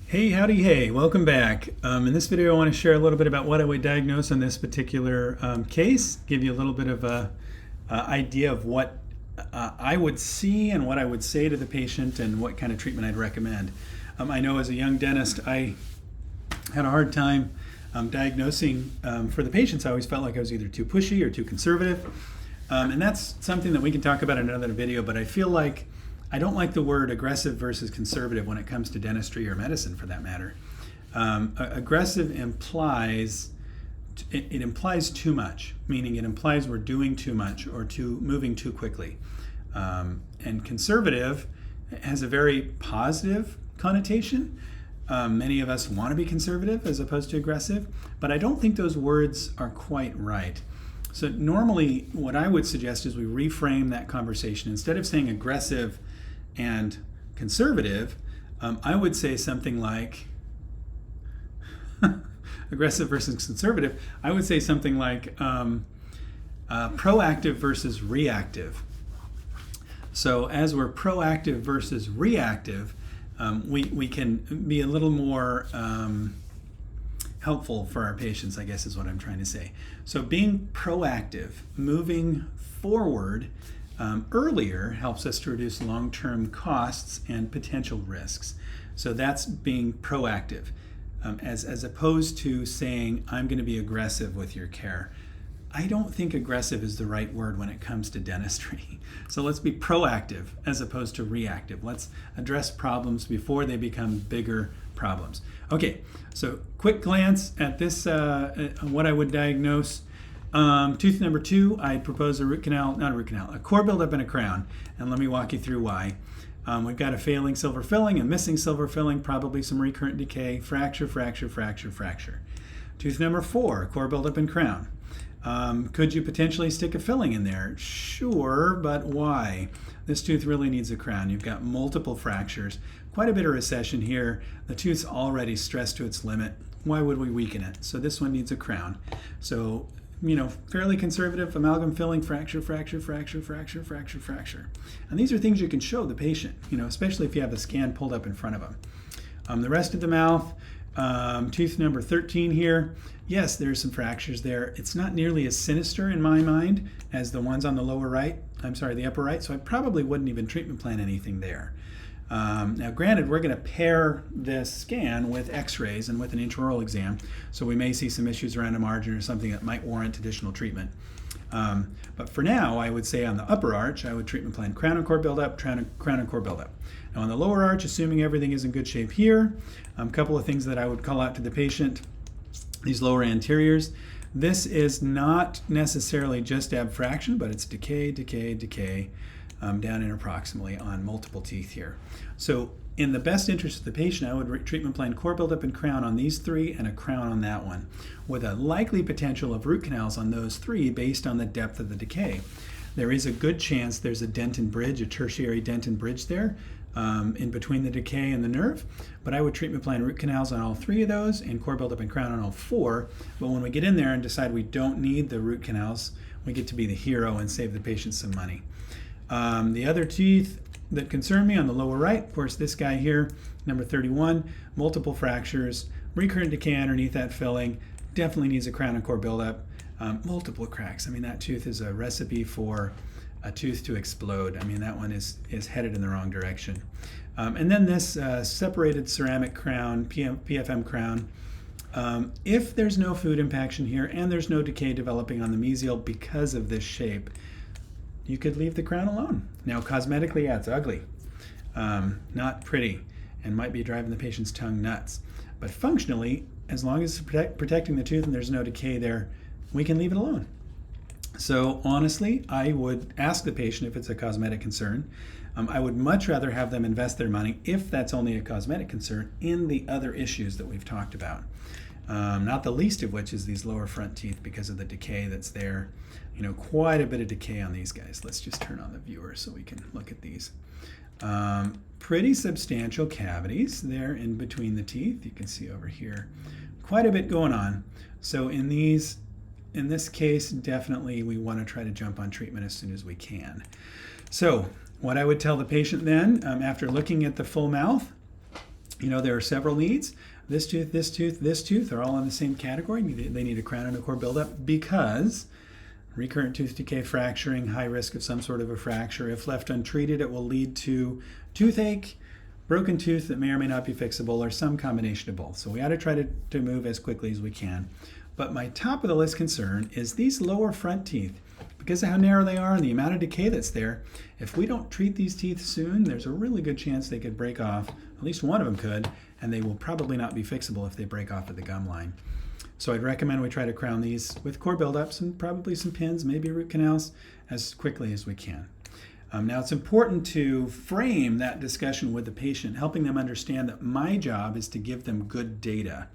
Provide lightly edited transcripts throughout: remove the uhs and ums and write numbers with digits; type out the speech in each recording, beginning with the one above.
Hey, howdy, hey, welcome back. In this video, I want to share a little bit about what I would diagnose on this particular case, give you a little bit of a idea of what I would see and what I would say to the patient and what kind of treatment I'd recommend. I know as a young dentist, I had a hard time diagnosing for the patients. I always felt like I was either too pushy or too conservative. And that's something that we can talk about in another video, but I feel like I don't like the word aggressive versus conservative when it comes to dentistry or medicine, for that matter. Aggressive implies it implies too much, meaning it implies we're doing too much or moving too quickly. And conservative has a very positive connotation. Many of us want to be conservative as opposed to aggressive, but I don't think those words are quite right. So normally what I would suggest is we reframe that conversation. Instead of saying aggressive and conservative, I would say something like aggressive versus conservative. I would say something like proactive versus reactive. So as we're proactive versus reactive, we can be a little more helpful for our patients, I guess is what I'm trying to say. So being proactive, moving forward earlier, helps us to reduce long-term costs and potential risks. So that's being proactive, as opposed to saying, I'm going to be aggressive with your care. I don't think aggressive is the right word when it comes to dentistry. So let's be proactive as opposed to reactive. Let's address problems before they become bigger problems. Okay, so quick glance at this, what I would diagnose. Tooth number 2, I propose a core buildup and a crown. And let me walk you through why. We've got a failing silver filling, a missing silver filling, probably some recurrent decay, fracture. Tooth number 4, core buildup and crown. Could you potentially stick a filling in there? Sure, but why? This tooth really needs a crown. You've got multiple fractures, quite a bit of recession here. The tooth's already stressed to its limit. Why would we weaken it? So this one needs a crown. So, fairly conservative, amalgam filling, fracture. And these are things you can show the patient, especially if you have the scan pulled up in front of them. The rest of the mouth, tooth number 13 here, yes, there's some fractures there. It's not nearly as sinister in my mind as the ones on the the upper right, so I probably wouldn't even treatment plan anything there. Now granted, we're going to pair this scan with x-rays and with an intraoral exam, so we may see some issues around a margin or something that might warrant additional treatment. But for now, I would say on the upper arch, I would treatment plan crown and core buildup, crown and core buildup. Now on the lower arch, assuming everything is in good shape here, a couple of things that I would call out to the patient, these lower anteriors. This is not necessarily just abfraction, but it's decay, down interproximally on multiple teeth here. So in the best interest of the patient, I would treatment plan core buildup and crown on these 3 and a crown on that one, with a likely potential of root canals on those 3 based on the depth of the decay. There is a good chance there's a dent and bridge, a tertiary dent and bridge there in between the decay and the nerve, but I would treatment plan root canals on all 3 of those and core buildup and crown on all 4. But when we get in there and decide we don't need the root canals, we get to be the hero and save the patient some money. The other teeth that concern me on the lower right, of course, this guy here, number 31, multiple fractures, recurrent decay underneath that filling, definitely needs a crown and core buildup, multiple cracks. I mean, that tooth is a recipe for a tooth to explode. I mean, that one is headed in the wrong direction. And then this separated ceramic crown, PFM crown. If there's no food impaction here and there's no decay developing on the mesial because of this shape, you could leave the crown alone. Now, cosmetically, yeah, it's ugly. Not pretty, and might be driving the patient's tongue nuts. But functionally, as long as it's protecting the tooth and there's no decay there, we can leave it alone. So honestly, I would ask the patient if it's a cosmetic concern. I would much rather have them invest their money, if that's only a cosmetic concern, in the other issues that we've talked about. Not the least of which is these lower front teeth because of the decay that's there. Quite a bit of decay on these guys. Let's just turn on the viewer so we can look at these. Pretty substantial cavities there in between the teeth. You can see over here, quite a bit going on. So in this case, definitely we want to try to jump on treatment as soon as we can. So what I would tell the patient then, after looking at the full mouth, You know, there are several needs. This tooth, this tooth, this tooth are all in the same category. They need a crown and a core buildup because recurrent tooth decay, fracturing, high risk of some sort of a fracture. If left untreated, it will lead to toothache, broken tooth that may or may not be fixable, or some combination of both. So we ought to try to move as quickly as we can. But my top of the list concern is these lower front teeth. Because of how narrow they are and the amount of decay that's there, if we don't treat these teeth soon, there's a really good chance they could break off. At least one of them could, and they will probably not be fixable if they break off at the gum line. So I'd recommend we try to crown these with core buildups and probably some pins, maybe root canals, as quickly as we can. Now it's important to frame that discussion with the patient, helping them understand that my job is to give them good data.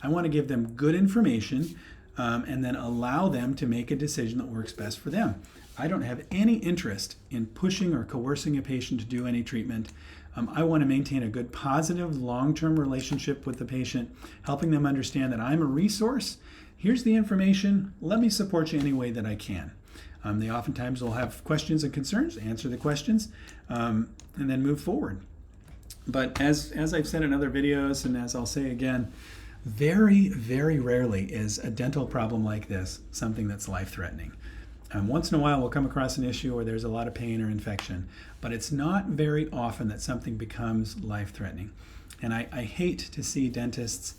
I want to give them good information and then allow them to make a decision that works best for them. I don't have any interest in pushing or coercing a patient to do any treatment. I want to maintain a good, positive, long-term relationship with the patient, helping them understand that I'm a resource. Here's the information. Let me support you any way that I can. They oftentimes will have questions and concerns, answer the questions, and then move forward. But as I've said in other videos, and as I'll say again, very, very rarely is a dental problem like this something that's life-threatening. Once in a while we'll come across an issue where there's a lot of pain or infection, but it's not very often that something becomes life-threatening. And I hate to see dentists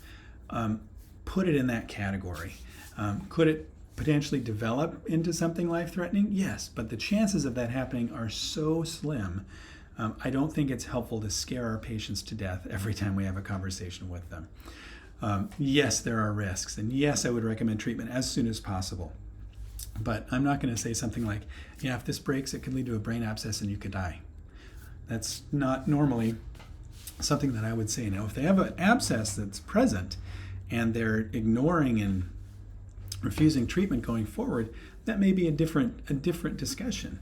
put it in that category. Could it potentially develop into something life-threatening? Yes, but the chances of that happening are so slim. I don't think it's helpful to scare our patients to death every time we have a conversation with them. Yes, there are risks, and yes, I would recommend treatment as soon as possible. But I'm not going to say something like, yeah, if this breaks, it could lead to a brain abscess and you could die. That's not normally something that I would say. Now, if they have an abscess that's present and they're ignoring and refusing treatment going forward, that may be a different discussion.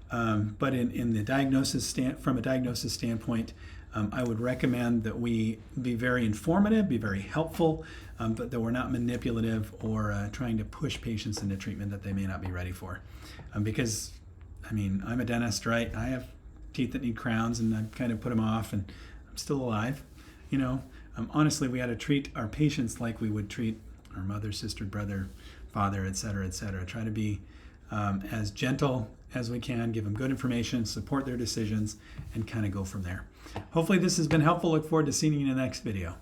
But in the diagnosis from a diagnosis standpoint, I would recommend that we be very informative, be very helpful, but that we're not manipulative or trying to push patients into treatment that they may not be ready for. Because, I mean, I'm a dentist, right? I have teeth that need crowns, and I've kind of put them off, and I'm still alive. You know, honestly, we ought to treat our patients like we would treat our mother, sister, brother, father, et cetera, et cetera. Try to be as gentle as we can, give them good information, support their decisions, and kind of go from there. Hopefully this has been helpful. Look forward to seeing you in the next video.